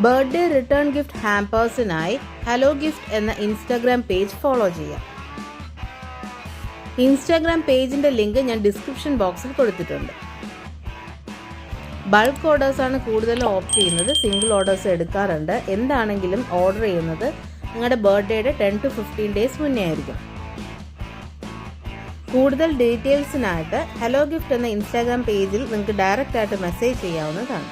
Birthday return gift ഹാമ്പേഴ്സിനായി hello gift എന്ന Instagram page follow ചെയ്യാം. ഇൻസ്റ്റാഗ്രാം പേജിൻ്റെ ലിങ്ക് ഞാൻ ഡിസ്ക്രിപ്ഷൻ ബോക്സിൽ കൊടുത്തിട്ടുണ്ട്. ബൾക്ക് ഓർഡേഴ്സാണ് കൂടുതലും ഓപ്റ്റ് ചെയ്യുന്നത്. സിംഗിൾ ഓർഡേഴ്സ് എടുക്കാറുണ്ട്. എന്താണെങ്കിലും ഓർഡർ ചെയ്യുന്നത് നിങ്ങളുടെ ബർത്ത്ഡേയുടെ 10 to 15 ഡേയ്സ് മുന്നേ ആയിരിക്കും. കൂടുതൽ ഡീറ്റെയിൽസിനായിട്ട് ഹലോ ഗിഫ്റ്റ് എന്ന ഇൻസ്റ്റാഗ്രാം പേജിൽ നിങ്ങൾക്ക് ഡയറക്റ്റ് ആയിട്ട് മെസ്സേജ് ചെയ്യാവുന്നതാണ്.